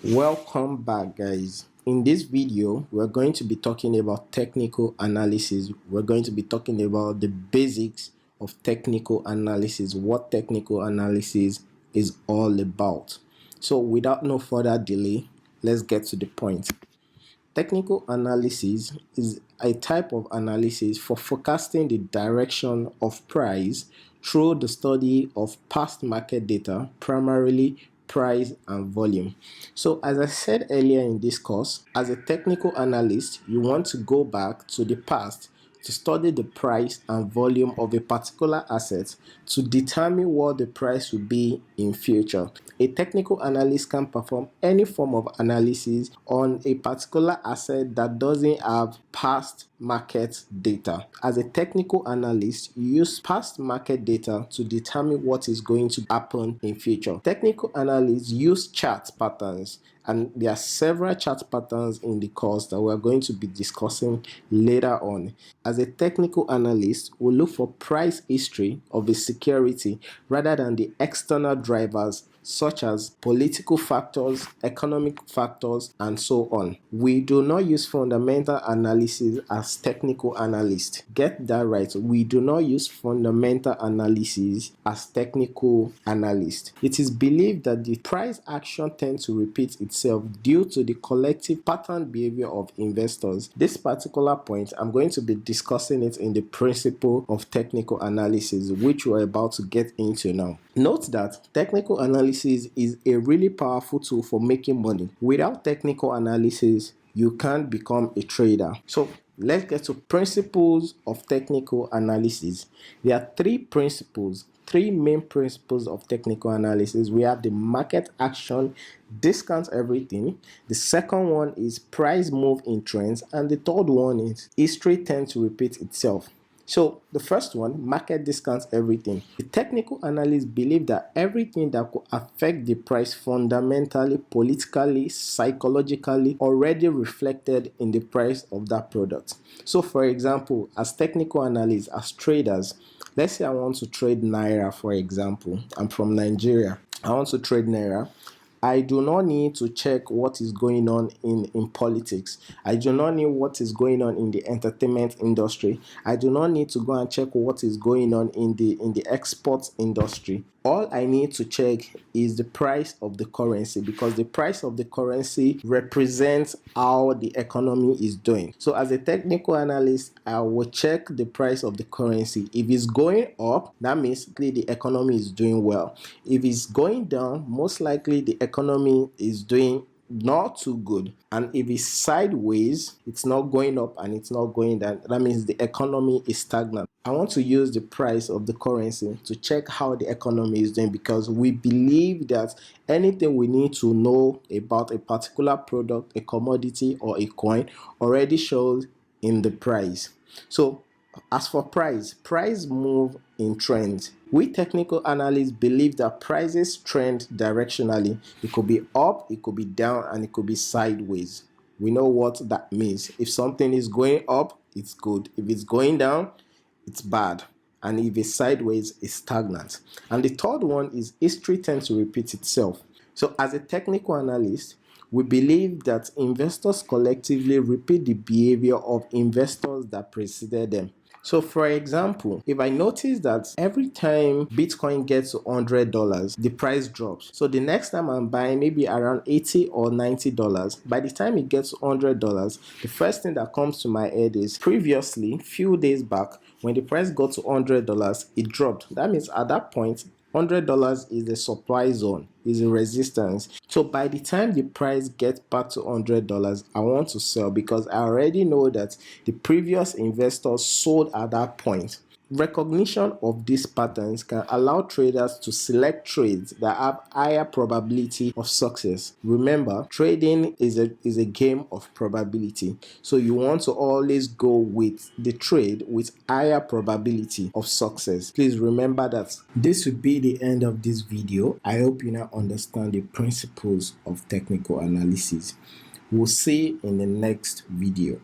Welcome back, guys. In this video we're going to be talking about technical analysis. We're going to be talking about the basics of technical analysis, what technical analysis is all about. So without no further delay, let's get to the point. Technical analysis is a type of analysis for forecasting the direction of price through the study of past market data, primarily price and volume. So as I said earlier in this course, as a technical analyst, you want to go back to the past to study the price and volume of a particular asset to determine what the price will be in future. A technical analyst can perform any form of analysis on a particular asset that doesn't have past market data. As a technical analyst, you use past market data to determine what is going to happen in future. Technical analysts use chart patterns, and there are several chart patterns in the course that we're going to be discussing later on. As a technical analyst, we look for price history of a security rather than the external drivers such as political factors, economic factors, and so on. We do not use fundamental analysis as technical analysts. Get that right. We do not use fundamental analysis as technical analysts. It is believed that the price action tends to repeat itself due to the collective pattern behavior of investors. This particular point, I'm going to be discussing it in the principle of technical analysis, which we're about to get into now. Note that technical analysis is a really powerful tool for making money. Without technical analysis, you can't become a trader. So let's get to principles of technical analysis. There are three main principles of technical analysis. We have the market action, discount everything. The second one is price move in trends, and the third one is history tends to repeat itself. So the first one, market discounts everything. The technical analysts believe that everything that could affect the price fundamentally, politically, psychologically already reflected in the price of that product. So for example, as technical analysts, as traders, let's say I want to trade Naira, for example. I'm from Nigeria. I want to trade Naira. I do not need to check what is going on in politics. I do not need what is going on in the entertainment industry. I do not need to go and check what is going on in the exports industry. All I need to check is the price of the currency, because the price of the currency represents how the economy is doing. So as a technical analyst, I will check the price of the currency. If it's going up, that means the economy is doing well. If it's going down, most likely the economy is doing not too good. And if it's sideways, it's not going up and it's not going down, that means the economy is stagnant. I want to use the price of the currency to check how the economy is doing, because we believe that anything we need to know about a particular product, a commodity, or a coin already shows in the price. So as for price move in trends. We technical analysts believe that prices trend directionally. It could be up, it could be down, and it could be sideways. We know what that means. If something is going up, it's good. If it's going down, it's bad. And if it's sideways, it's stagnant. And the third one is history tends to repeat itself. So as a technical analyst, we believe that investors collectively repeat the behavior of investors that preceded them. So for example, if I notice that every time Bitcoin gets to $100, the price drops. So the next time I'm buying maybe around $80 or $90, by the time it gets to $100, the first thing that comes to my head is previously, few days back, when the price got to $100, it dropped. That means at that point, $100 is the supply zone, is a resistance. So by the time the price gets back to $100, I want to sell, because I already know that the previous investors sold at that point. Recognition of these patterns can allow traders to select trades that have higher probability of success. Remember, trading is a game of probability. So you want to always go with the trade with higher probability of success. Please remember that. This will be the end of this video. I hope you now understand the principles of technical analysis. We'll see you in the next video.